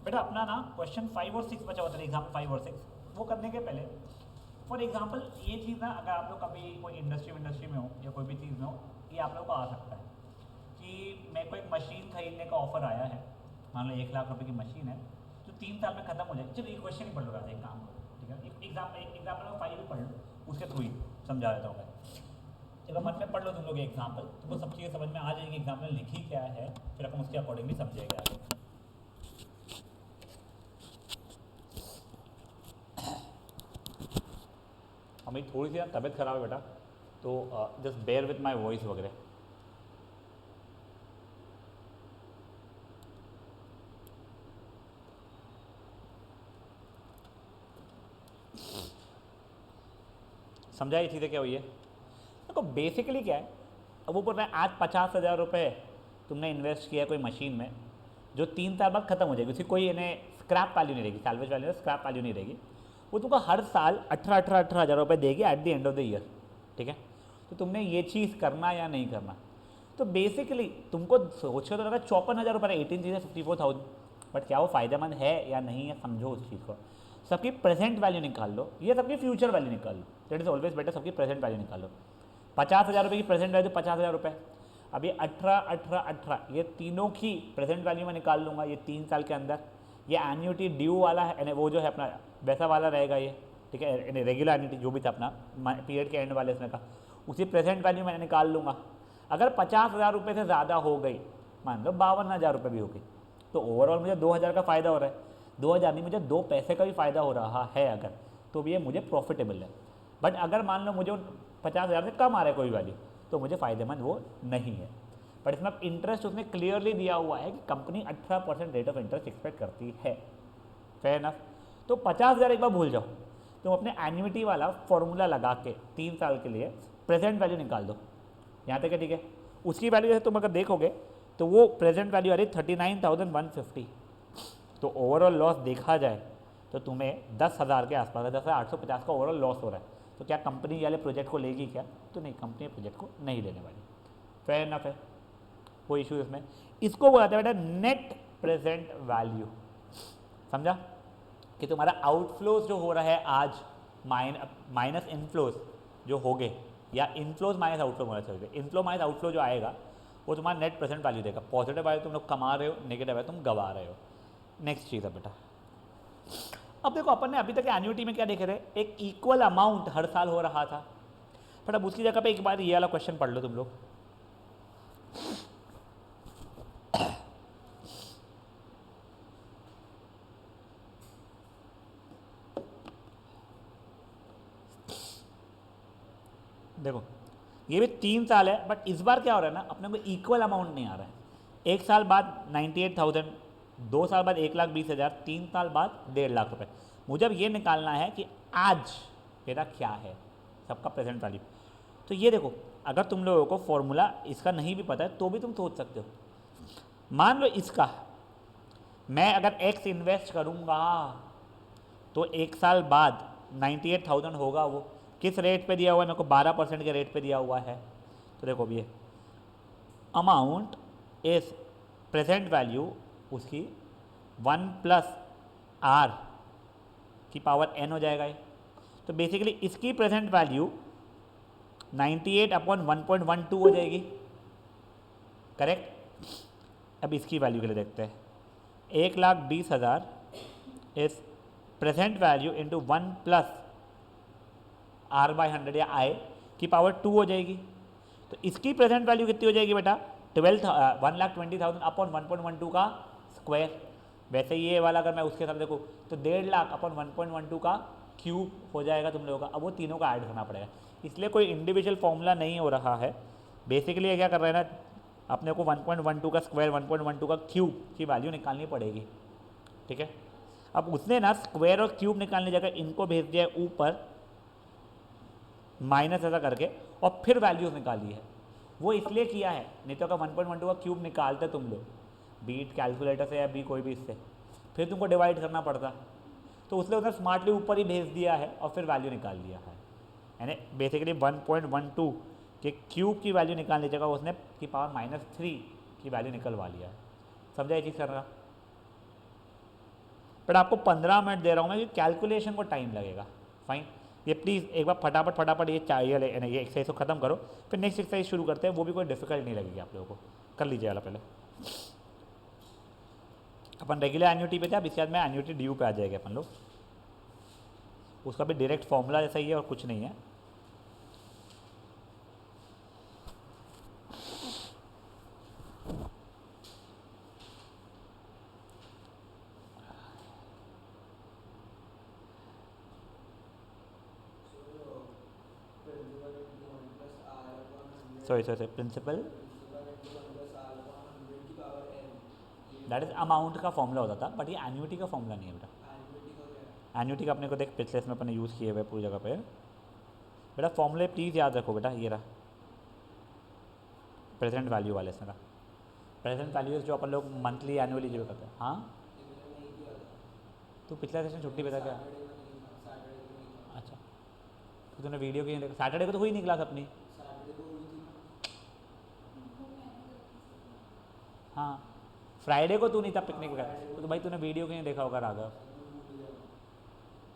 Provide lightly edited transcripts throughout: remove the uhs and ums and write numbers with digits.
बेटा अपना ना क्वेश्चन 5 और 6 बचा होता है, एग्जाम्पल 5 और 6, वो करने के पहले फॉर एग्जाम्पल ये चीज़ ना, अगर आप लोग कभी कोई इंडस्ट्री में हो या कोई भी चीज़ में हो, ये आप लोग को आ सकता है कि मेरे को एक मशीन खरीदने का ऑफर आया है, मान लो 1 लाख रुपए की मशीन है जो 3 साल में खत्म हो जाएगी। चलो ये क्वेश्चन ही पढ़ लो राजा, एक काम करो, ठीक है, एक एग्जाम्पल में 5 भी पढ़ लो, उसके थ्रू ही समझा देता हूँ मैं। चलो मन में पढ़ लो तुम लोग एग्जाम्पल, तुमको सब चीज़ें समझ में आ जाएगी एग्जाम्पल लिखी क्या है, फिर अपन उसके अकॉर्डिंगली समझेंगे आगे। हमें थोड़ी सी तबीयत खराब है बेटा, तो just bear with my voice वगैरह। समझा ये चीज़ें क्या हुई है? देखो बेसिकली क्या है, अब वो बोल रहा है आज 50,000 रुपये तुमने इन्वेस्ट किया कोई मशीन में जो 3 साल बाद खत्म हो जाएगी, उसकी कोई इन्हें स्क्रैप वैल्यू नहीं रहेगी, सैल्वेज वैल्यू स्क्रैप वैल्यू नहीं रहेगी, वो तुमको हर साल 18,000 रुपये देगी at the end of the year, ठीक है। तो तुमने ये चीज़ करना या नहीं करना, तो बेसिकली तुमको सोच के तो लगा 54,000 रुपये, 18 चीज़ें 54,000, बट क्या वो फ़ायदेमंद है या नहीं है, समझो उस चीज़ को। सबकी प्रेजेंट वैल्यू निकाल लो या सबकी फ्यूचर वैल्यू निकाल लो, दैट इज़ ऑलवेज बेटर, सबकी प्रेजेंट वैल्यू निकाल लो। 50,000 रुपये की प्रेजेंट वैल्यू 50,000 रुपये, अब ये 18 ये तीनों की प्रेजेंट वैल्यू में निकाल लूँगा, ये 3 साल के अंदर। ये एन्यूटी ड्यू वाला है, वो जो है अपना वैसा वाला रहेगा ये, ठीक है, रेगुलर एन्यूटी जो भी था अपना पीरियड के एंड वाले इसमें का, उसी प्रेजेंट वैल्यू मैंने निकाल लूँगा। अगर 50,000 रुपये से ज़्यादा हो गई, मान लो 52,000 रुपये भी हो गई, तो ओवरऑल मुझे 2,000 का फ़ायदा हो रहा है, 2,000 नहीं मुझे 2 पैसे का भी फ़ायदा हो रहा है अगर, तो भी ये मुझे प्रॉफिटेबल है। बट अगर मान लो मुझे 50,000 से कम आ रहा है कोई वैल्यू, तो मुझे फ़ायदेमंद वो नहीं है। बट इसमें इंटरेस्ट उसने क्लियरली दिया हुआ है कि company 18% rate of interest expect करती है, फेयर इनफ। तो 50,000 एक बार भूल जाओ, तुम अपने एन्युटी वाला फॉर्मूला लगा के 3 साल के लिए प्रेजेंट वैल्यू निकाल दो, यहाँ तक है, ठीक है। उसकी वैल्यू है तुम अगर देखोगे तो वो प्रेजेंट वैल्यू आ रही 39,150, तो ओवरऑल लॉस देखा जाए तो तुम्हें 10,000 के आसपास है, 10,850 का ओवरऑल लॉस हो रहा है। तो क्या कंपनी वाले प्रोजेक्ट को लेगी क्या? तो नहीं, कंपनी प्रोजेक्ट को नहीं लेने वाली, फेयर इनफ है, कोई इशू इसमें। इसको बोलते हैं बेटा नेट प्रेजेंट वैल्यू, समझा? कि तुम्हारा आउटफ्लोज जो हो रहा है आज माइनस इनफ्लोज जो हो गए, या इनफ्लोज माइनस आउटफ्लो होना चाहिए, इनफ्लो माइनस आउटफ्लो जो आएगा वो तुम्हारा नेट प्रेजेंट वैल्यू देगा। पॉजिटिव वैल्यू तुम लोग कमा रहे हो, नेगेटिव वैल्यू तुम गवा रहे हो। नेक्स्ट चीज़ है बेटा, अब देखो अपन ने अभी तक एन्युटी में क्या देखे थे, एक इक्वल अमाउंट हर साल हो रहा था, बट अब उसकी जगह पे एक बार ये वाला क्वेश्चन पढ़ लो तुम लोग। देखो ये भी 3 साल है, बट इस बार क्या हो रहा है ना, अपने को इक्वल अमाउंट नहीं आ रहा है। 1 साल बाद 98,000, 2 साल बाद 1,20,000, 3 साल बाद 1.5 लाख रुपए। मुझे अब ये निकालना है कि आज मेरा क्या है, सबका प्रेजेंट वैल्यू। तो ये देखो, अगर तुम लोगों को फॉर्मूला इसका नहीं भी पता है तो भी तुम सोच सकते हो। मान लो इसका मैं अगर x इन्वेस्ट करूँगा तो 1 साल बाद 98,000 होगा, वो किस रेट पे दिया हुआ है मेरे को? 12% के रेट पे दिया हुआ है। तो देखो ये अमाउंट इज प्रेजेंट वैल्यू उसकी 1 प्लस आर की पावर n हो जाएगा ये। तो बेसिकली इसकी प्रेजेंट वैल्यू 98/1.12 हो जाएगी, करेक्ट। अब इसकी वैल्यू के लिए देखते हैं, 1,20,000 is present value into 1 plus r/100 या i की पावर 2 हो जाएगी। तो इसकी प्रेजेंट वैल्यू कितनी हो जाएगी बेटा? 1,20,000 अपॉन 1.12 का स्क्वायर। वैसे ये वाला अगर मैं उसके साथ देखूँ तो 1.5 लाख अपॉन 1.12 का क्यूब हो जाएगा तुम लोगों का। अब वो तीनों का ऐड करना पड़ेगा, इसलिए कोई इंडिविजुअल फॉर्मूला नहीं हो रहा है। बेसिकली ये क्या कर रहे हैं ना, अपने को 1.12 का स्क्वायर 1.12 का क्यूब की वैल्यू निकालनी पड़ेगी, ठीक है। अब उसने ना स्क्वायर और क्यूब निकालने जगह इनको भेज दिया है ऊपर माइनस ऐसा करके, और फिर वैल्यूज निकाली है। वो इसलिए किया है, नहीं तो अगर 1.12 का क्यूब निकालते तुम लोग बीट कैलकुलेटर से या बी कोई भी इससे, फिर तुमको डिवाइड करना पड़ता। तो उसने उसने स्मार्टली ऊपर ही भेज दिया है और फिर वैल्यू निकाल दिया है। यानी बेसिकली 1.12 के क्यूब की वैल्यू निकालने जगह उसने की पावर -3 की वैल्यू निकलवा लिया है। समझा ये चीज़ कर रहा? बट आपको 15 मिनट दे रहा हूँ मैं, क्योंकि कैलकुलेशन को टाइम लगेगा। फाइन, ये प्लीज़ एक बार फटाफट फटाफट ये चाहिए ये एक्सरसाइज को ख़त्म करो, फिर नेक्स्ट एक्सरसाइज शुरू करते हैं। वो भी कोई डिफिकल्ट नहीं लगेगी आप लोगों को, कर लीजिए वाला पहले। अपन रेगुलर एन्यूटी पे थे, अब इसके बाद में एन्यूटी ड्यू पे आ जाएंगे अपन लोग। उसका भी डायरेक्ट फॉर्मूला जैसा ही है और कुछ नहीं है। Sorry principal that is amount का फॉर्मूला होता था, बट ये एन्यूटी का फॉर्मूला नहीं है बेटा। एन्यूटी का अपने को देख पिछले इसमें अपने यूज़ किए हुए पूरी जगह पे बेटा। फॉर्मूले प्लीज़ याद रखो बेटा, ये रहा प्रेजेंट वैल्यू वाले इसमें का। प्रेजेंट वैल्यूज जो अपन लोग मंथली एनुअली जो करते हैं। हाँ तू पिछला सेशन छुट्टी पे था क्या? अच्छा, तो तूने वीडियो क्यों देखा? सैटरडे को तो हुई नहीं क्लास अपनी। हाँ फ्राइडे को तू नहीं था पिकनिक वगैरह, तो भाई तूने वीडियो क्यों नहीं देखा होगा राघव?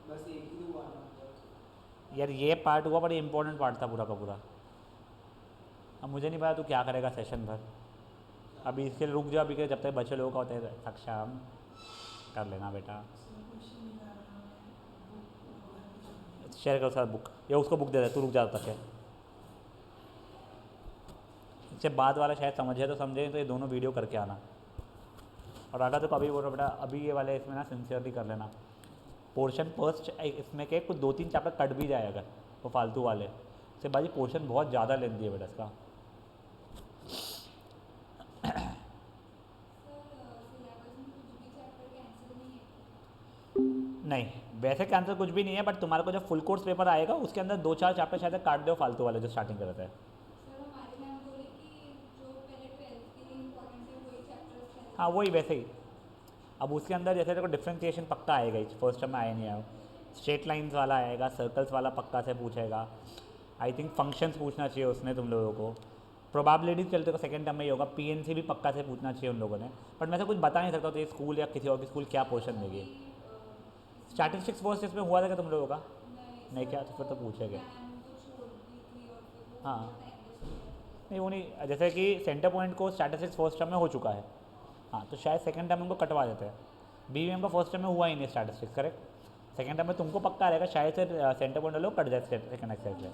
बस एक ही हुआ यार ये पार्ट हुआ, बड़ा इंपॉर्टेंट पार्ट था पूरा का पूरा। अब मुझे नहीं पता तू क्या करेगा सेशन भर, अभी इसके लिए रुक जा, अभी के जब तक बच्चे लोगों का होता है सक्षम कर लेना बेटा। शेयर करो साथ बुक, या उसको बुक दे दे, तू रुक जा तक है। इससे बाद वाला शायद समझे तो समझे, तो ये दोनों वीडियो करके आना। और आगा तो कभी बोलो बेटा, अभी ये वाले इसमें ना सिंसियरली कर लेना। पोर्शन फर्स्ट इसमें के कुछ 2-3 चैप्टर कट भी जाए अगर वो फालतू वाले से, बाजी पोर्शन बहुत ज़्यादा लेंदी है बेटा इसका। नहीं वैसे कैंसिल कुछ भी नहीं है, बट तुम्हारे को जब फुल कोर्स पेपर आएगा उसके अंदर 2-4 चैप्टर शायद काट दो फालतू वाले जो स्टार्टिंग कर रहे थे। हाँ वही वैसे ही। अब उसके अंदर जैसे देखो डिफ्रेंशिएशन पक्का आएगा ही, फर्स्ट टर्म में आया नहीं आया। स्ट्रेट लाइंस वाला आएगा, सर्कल्स वाला पक्का से पूछेगा। आई थिंक फंक्शंस पूछना चाहिए उसने तुम लोगों को। प्रोबेबिलिटी चलते को सेकंड टर्म में ही होगा। पीएनसी भी पक्का से पूछना चाहिए उन लोगों ने, बट मैं से कुछ बता नहीं सकता तो ये स्कूल या किसी और की स्कूल क्या पोर्शन देगी। स्टैटिस्टिक्स फर्स्ट इसमें हुआ था क्या तुम लोगों का? नहीं क्या, तो फिर तो पूछेंगे। हाँ नहीं वो नहीं, जैसे कि सेंटर पॉइंट को स्टैटिस्टिक्स फर्स्ट टर्म में हो चुका है। हाँ तो शायद सेकंड टर्म में उनको कटवा देते हैं। बीवीएम का फर्स्ट टर्म में हुआ ही नहीं स्टैटिस्टिक्स, करेक्ट। सेकंड टर्म में तुमको पक्का रहेगा, शायद से सेंटर पॉइंट लोग कट जाए सेकंड एक्सरसाइज में।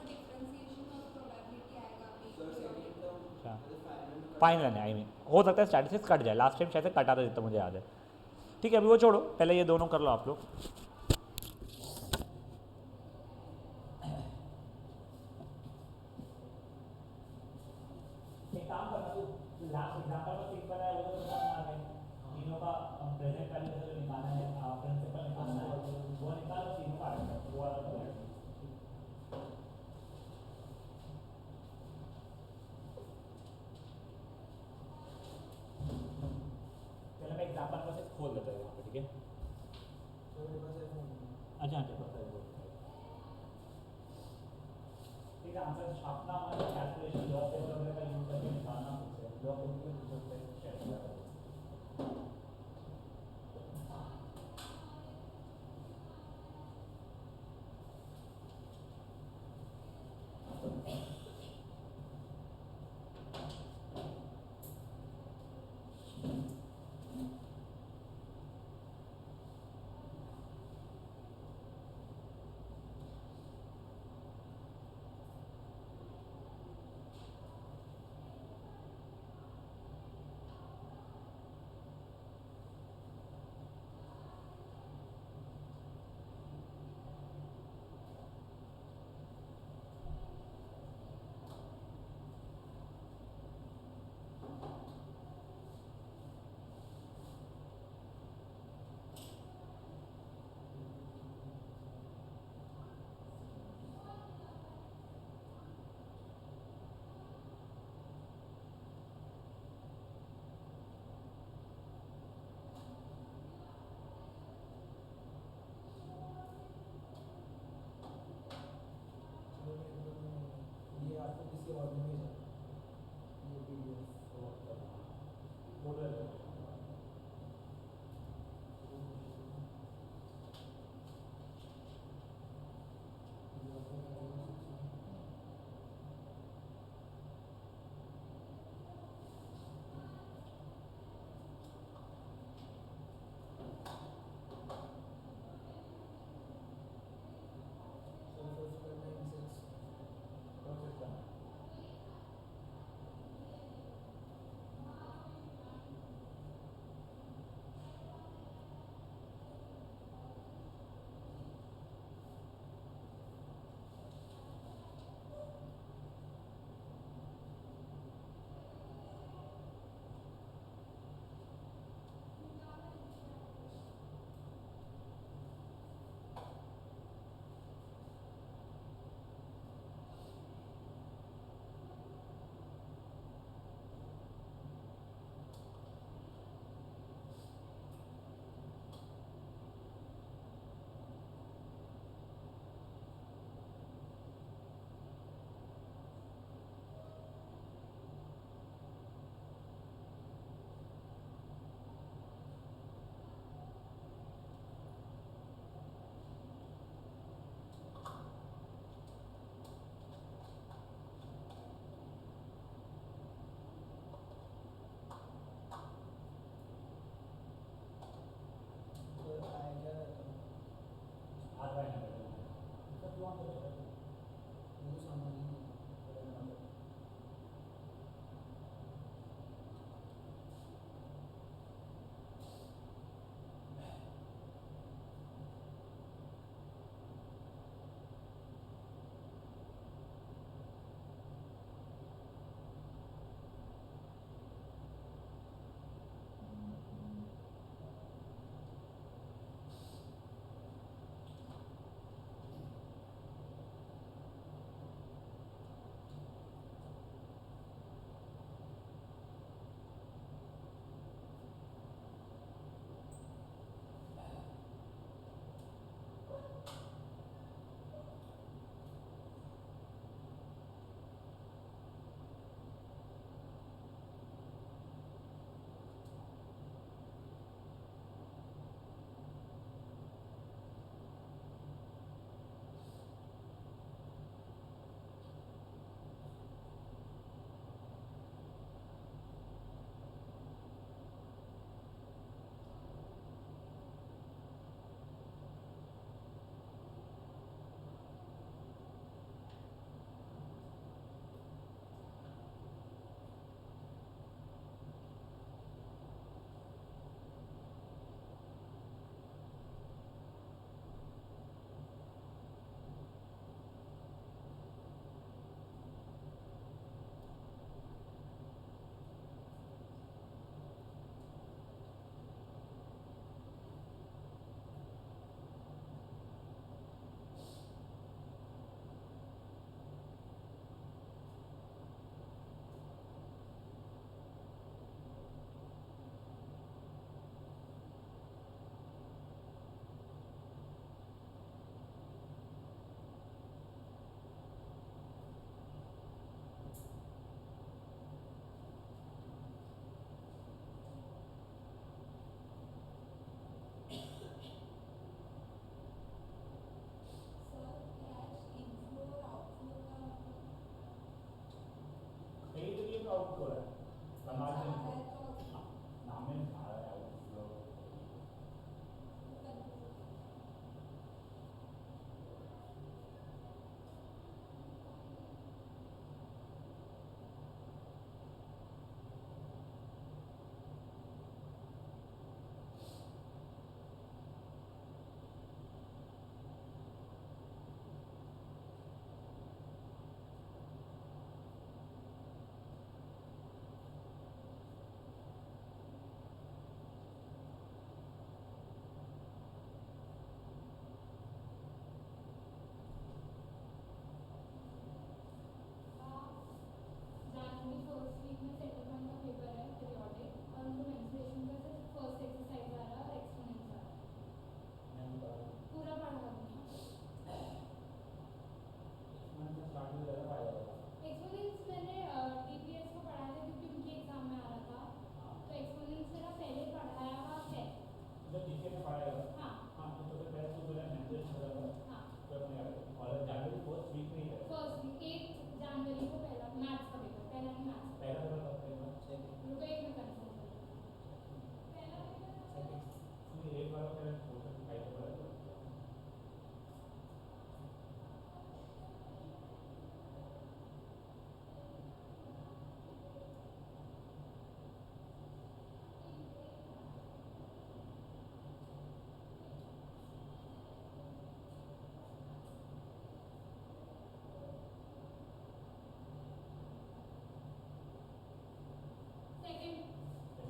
अच्छा फाइनल है, आई मीन हो सकता है स्टैटिस्टिक्स कट जाए, लास्ट टाइम शायद से कटा था जितना मुझे याद है। ठीक है अभी वो छोड़ो, पहले ये दोनों कर लो आप लोग। एक काम करना, तू लास्ट एग्जांपल का सिंपल है वो तो निकालना है, तीनों का प्रेजेंट वैल्यू से जो निकालना है, प्रिंसिपल निकालना है, वो निकालो, तीनों का आएगा वो वाला तो है। चलो मैं एग्जांपल को सिर्फ खोल देता हूँ यहाँ पे, ठीक है। अच्छा ठीक है, आंसर छापना हमारा कैलकुलेशन लॉग टेबल वगैरह का यूज करके निकालना मुझसे, लॉग टेबल के यूज करके शेयर किया करो।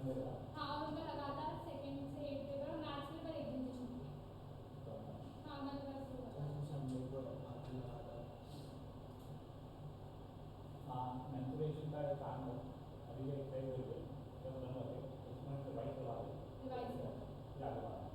हाँ और उनका लगातार सेकंड से 8 पेपर और मैथ्स में पर एक दिन की छुट्टी है। हाँ मैं बस हाँ मेंसुरेशन का एक काम हो, अभी एक पेज हो गई जब बंद हो गए उसमें से वाइट करवा दो रिवाइज कर या करवा दो।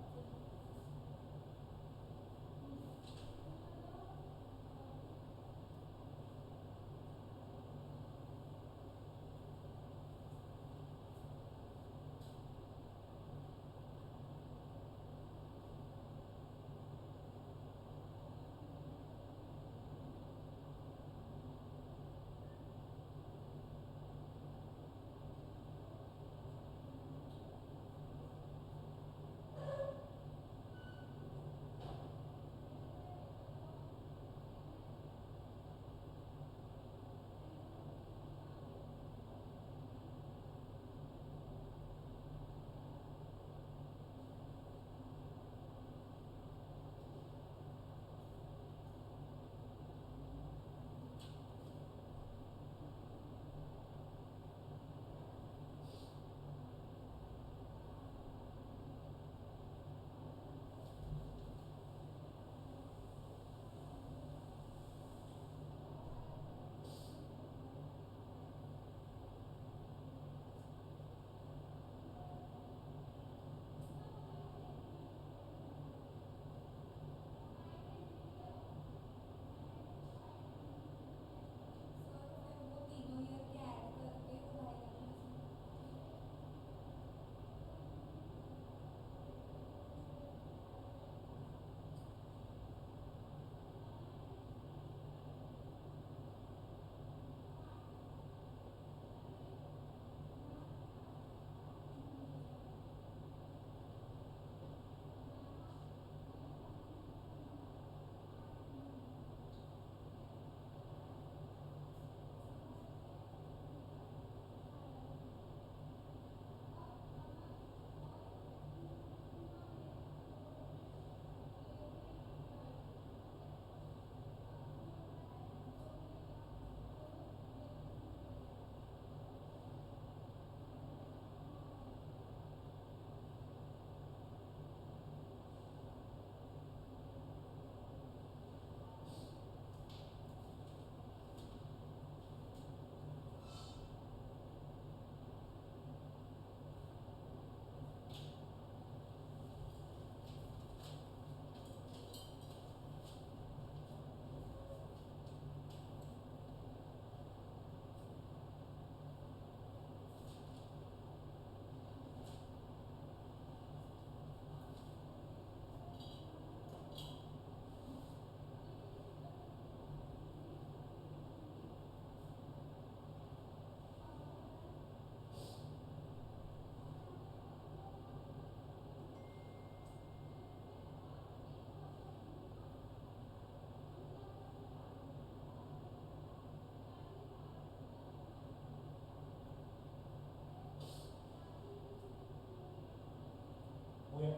हो गया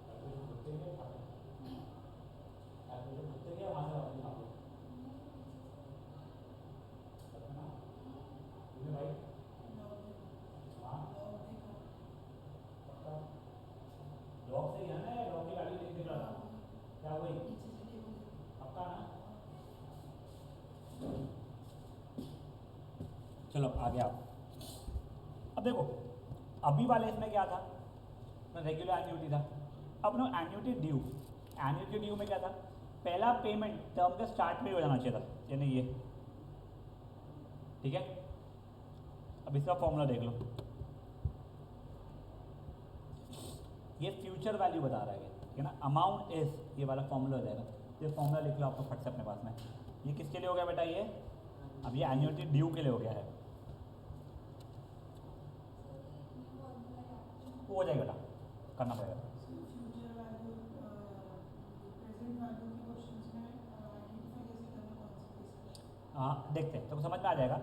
कैलकुलेशन खुद से किया कैलकुलेशन खुद से किया वहाँ से वापस आप ना तुमने भाई हाँ पक्का लॉक से ही है ना या लॉक की वैल्यू दिख रहा था क्या वही पक्का ना। चलो आगे आप अब देखो अभी वाले इसमें क्या था रेगुलर एन्युटी था। अब ना एन्युटी ड्यू में क्या था पहला पेमेंट टर्म के स्टार्ट में ही हो जाना चाहिए था यानी ये ठीक है। अब इसका फॉर्मूला देख लो ये फ्यूचर वैल्यू बता रहा है ठीक है ना अमाउंट इज ये वाला फॉर्मूला हो जाएगा। ये फॉर्मूला लिख लो आपको फट से अपने पास में। ये किसके लिए हो गया बेटा ये अब ये एन्युटी ड्यू के लिए हो गया है वो हो जाएगा बेटा करना पड़ेगा। हाँ देखते हैं तो समझ में आ जाएगा।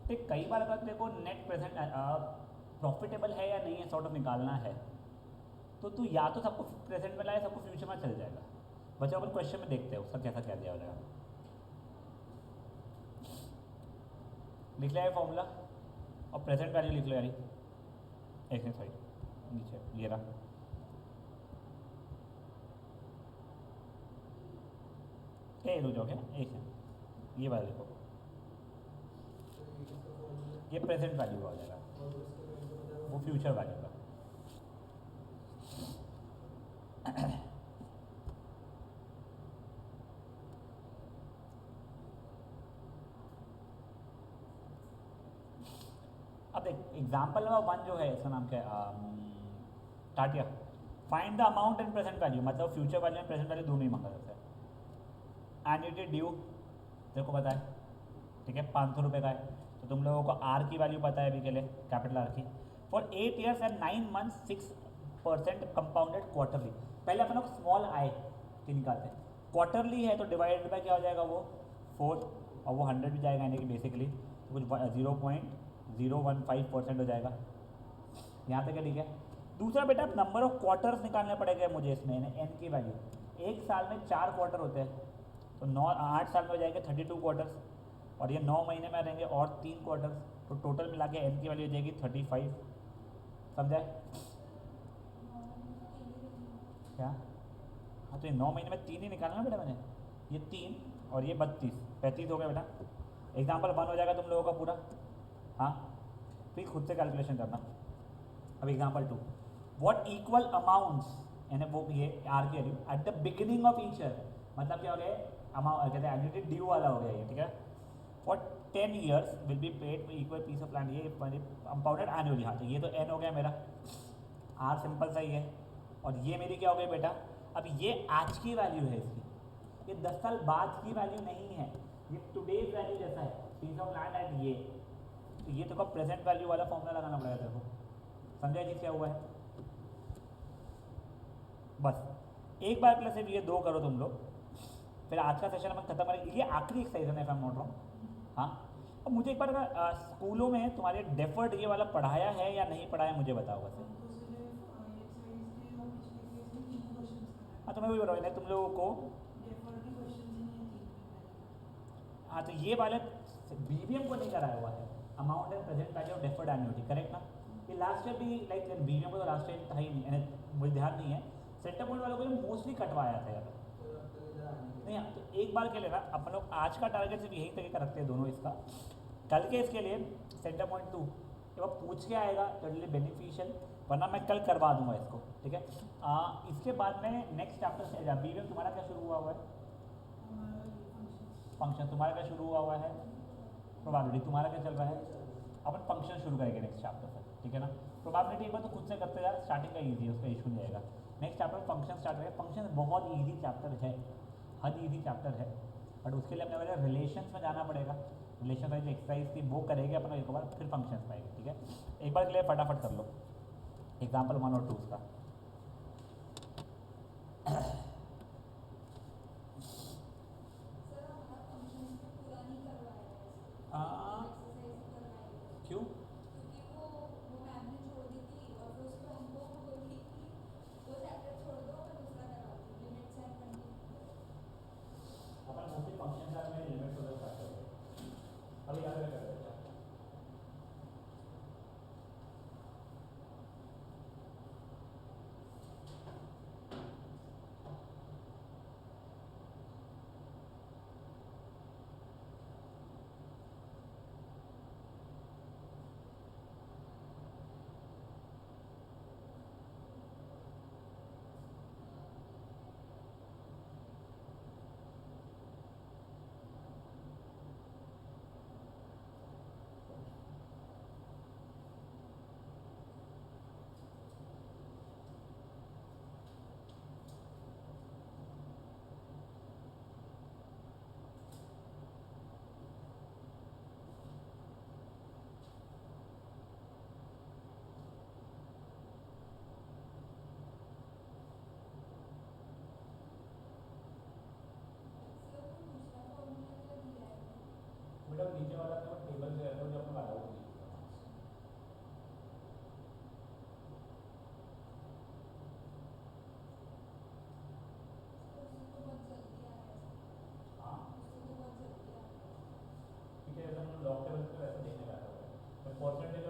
तो कई बार अगर देखो नेट प्रेजेंट प्रॉफिटेबल है या नहीं है सॉर्ट ऑफ निकालना है तो तू या तो सबको प्रेजेंट में लाए सबको फ्यूचर में चल जाएगा। बच्चों अपन क्वेश्चन में देखते हैं उसका कैसा क्या दिया हो जाएगा। लिख लिया है फॉर्मूला और प्रेजेंट वैल्यू लिख लो यार, एक सेकंड सॉरी, नीचे ये रहा, रुक जाओ क्या, एक सेकंड, ये वाला देखो, ये प्रेजेंट वैल्यू का हो जाएगा, वो फ्यूचर वैल्यू का। अब देख एग्जाम्पल नंबर 1 जो है, इसका नाम क्या है, टाटिया, find the amount and present value, मतलब future value and present value दोनों ही मांगा जाता है। एन्युटी ड्यू तेरे को पता है, ठीक है, 500 रुपये का है, तो तुम लोगों को आर की वैल्यू पता है अभी के लिए, कैपिटल आर की, for 8 years and 9 months 6% compounded quarterly. पहले अपन लोग स्मॉल आई की निकालते हैं, क्वार्टरली है तो डिवाइडेड बाय क्या हो जाएगा वो 4, और वो 100 भी जाएगा, यानी कि बेसिकली तो कुछ 0.015% हो जाएगा। यहाँ तक है, ठीक है। दूसरा बेटा नंबर ऑफ क्वार्टर्स निकालने पड़ेगा मुझे इसमें, एन की वैल्यू, एक साल में 4 क्वार्टर होते हैं, तो 8 साल में हो जाएंगे 32 क्वार्टर्स, और ये 9 महीने में रहेंगे और 3 क्वार्टर्स, तो टोटल मिला के एन की वैल्यू हो जाएगी 35। समझा क्या? हाँ, तो ये 9 महीने में 3 ही निकालना बेटा मैंने, ये 3 और ये 35 हो गया बेटा। एग्जाम्पल 1 हो जाएगा तुम लोगों का पूरा, हाँ, फिर खुद से कैलकुलेशन करना। अब एग्जाम्पल 2, व्हाट इक्वल अमाउंट्स, यानी वो ये आर की value at the beginning of each year, मतलब क्या हो गया, अमाउंट कहते हैं एन्युटी ड्यू वाला हो गया ये, ठीक है। For 10 years will be paid equal piece of land, ये कंपाउंडेड एनुअली। हाँ, तो ये तो एन हो गया मेरा, आर सिंपल सा ही है, और ये मेरी क्या हो गई बेटा, अब ये आज की वैल्यू है इसकी, ये 10 साल बाद की वैल्यू नहीं है, ये टुडेज वैल्यू जैसा है, पीस ऑफ लैंड एट ये, तो ये तो प्रेजेंट वैल्यू वाला फॉर्मूला लगाना पड़ेगा तेरे को। समझा जी क्या हुआ है? बस एक बार के लिए सिर्फ ये 2 करो तुम लोग, फिर आज का सेशन अपन खत्म करेंगे, ये आखिरी एक्सरसाइज है, मैं नोट रहा हूँ। हाँ, और मुझे एक बार स्कूलों में तुम्हारे डेफर्ड ये वाला पढ़ाया है या नहीं पढ़ाया, मुझे बताओ वैसे। हाँ, तो मैं वही बताऊँ तुम लोगों को, हाँ, तो ये वाले बीवीएम को नहीं कराया हुआ है, amount and present value of deferred annuity, correct ना? ये लास्ट ईयर भी लाइक बीवीएम को तो लास्ट ईयर था ही नहीं, यानी मुझे ध्यान नहीं है, सेंटर पॉइंट वालों को मोस्टली कटवाया था यार। नहीं, तो एक बार के लिए ना अपन लोग आज का टारगेट सिर्फ यही तरीके का रखते हैं दोनों इसका, कल के इसके लिए सेंटर पॉइंट 2 जब आप पूछ के आएगा तो लिए बेनिफिशियल, वरना मैं कल करवा दूंगा इसको, ठीक है। इसके बाद में नेक्स्ट चैप्टर से बीवीएम तुम्हारा क्या शुरू हुआ है, फंक्शन तुम्हारा क्या शुरू हुआ है, प्रोबेबिलिटी तुम्हारा क्या चल रहा है, अपन फंक्शन शुरू करेंगे नेक्स्ट चैप्टर से, ठीक है ना। प्रोबेबिलिटी एक बार तो खुद से करते जा, स्टार्टिंग का ईजी है, उसका इशू नहीं आएगा। नेक्स्ट चैप्टर फंक्शन स्टार्ट करेंगे, फंक्शन बहुत ईजी चैप्टर है, हद ईजी चैप्टर है, बट उसके लिए अपने वाले रिलेशंस में जाना पड़ेगा, रिलेशन वाइज एक्सरसाइज थी वो करेंगे अपन एक बार, फिर फंक्शंस पाएंगे, ठीक है। एक बार के लिए फटाफट कर लो एग्जाम्पल 1 और 2 उसका। क्यों? अपन मोस्टली फंक्शन का में लिमिट्स वगैरह स्टार्ट करेंगे, अभी याद रखा है। बेटा नीचे वाला तो टेबल जो है वो जो अपना वाला होगी, हाँ ठीक है, ऐसा हम लॉक टेबल पे वैसे देखने का है, परसेंटेज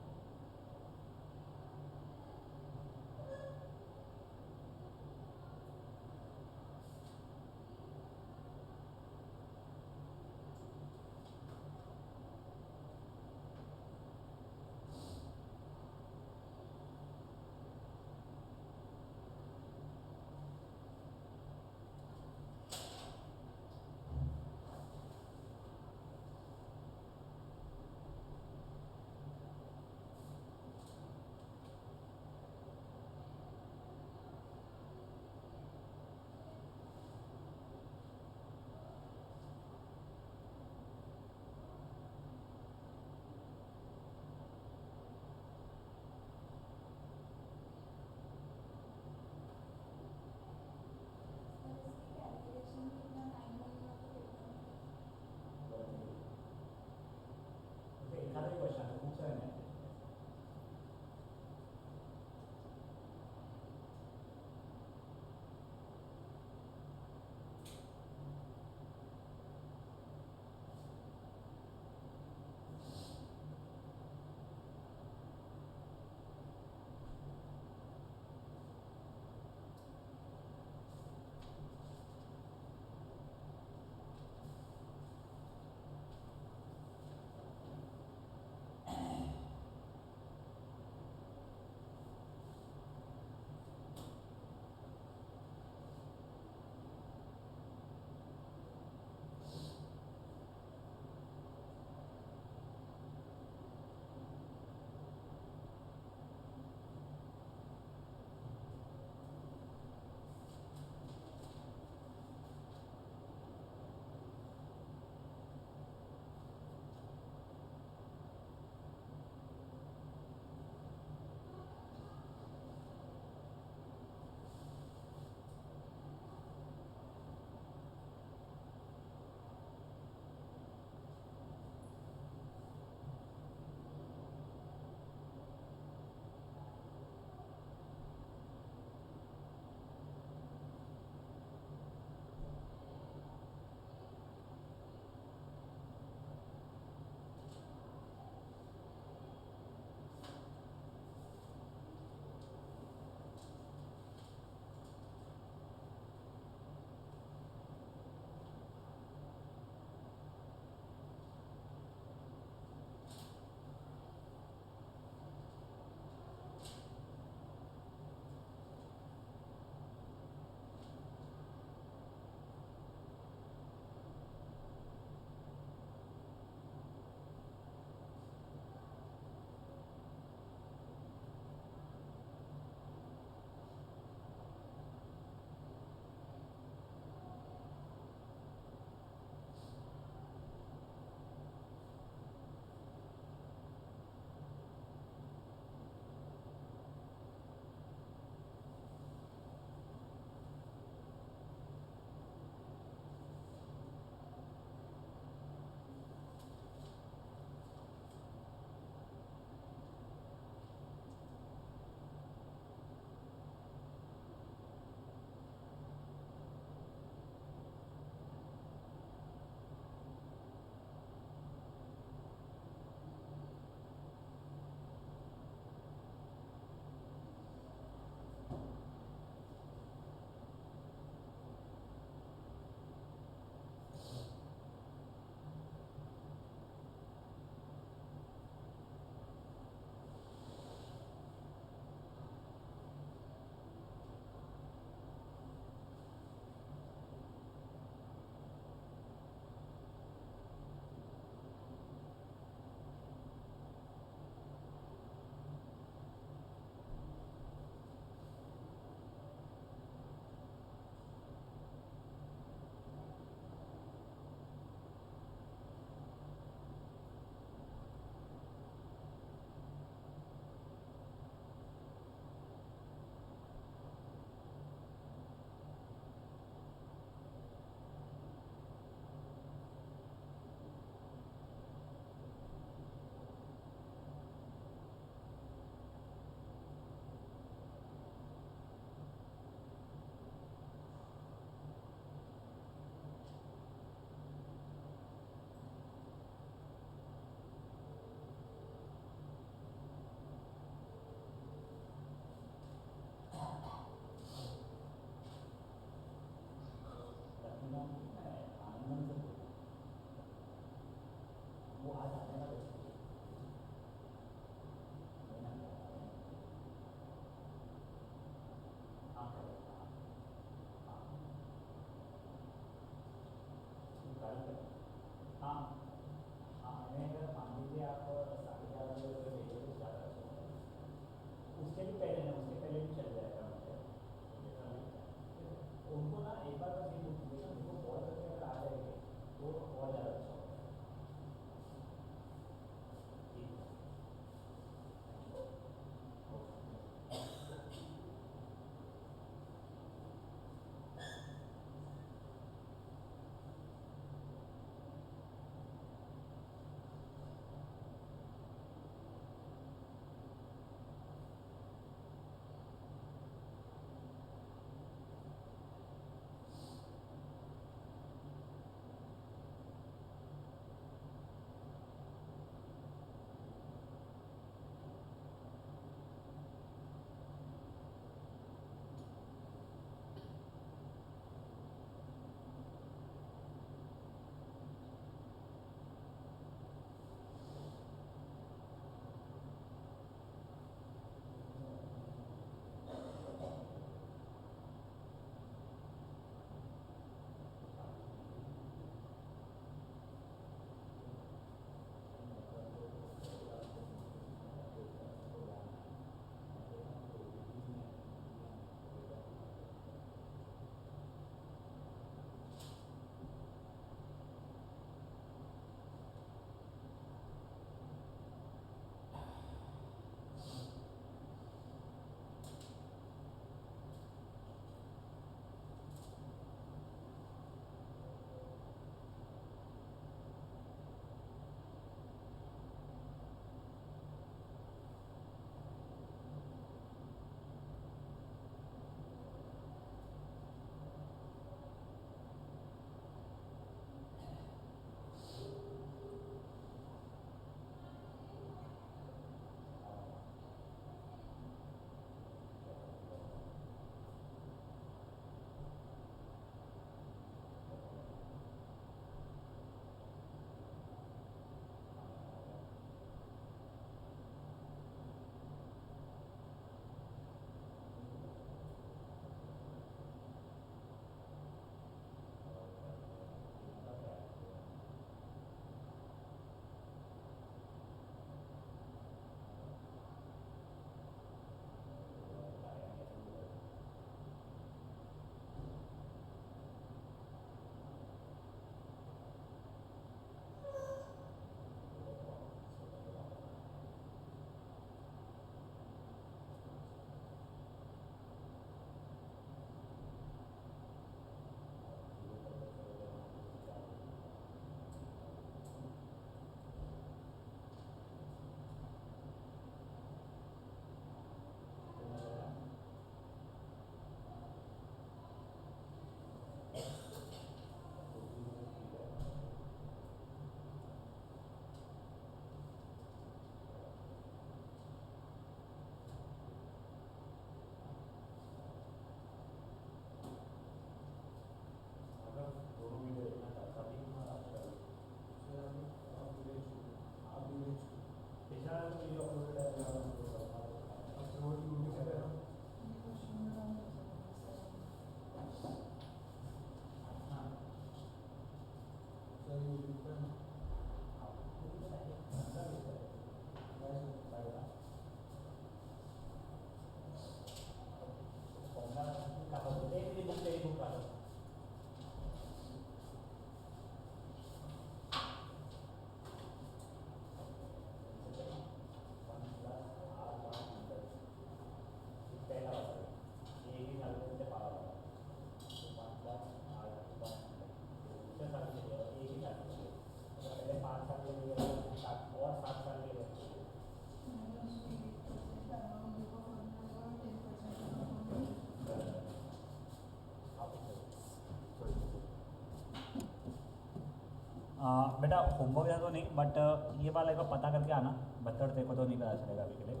बेटा होमवर्क ज़्यादा तो नहीं, बट ये वाला एक बार पता करके आना, बत्तर तेरे को तो नहीं पता चलेगा अभी के लिए।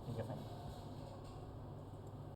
ठीक है फाइन।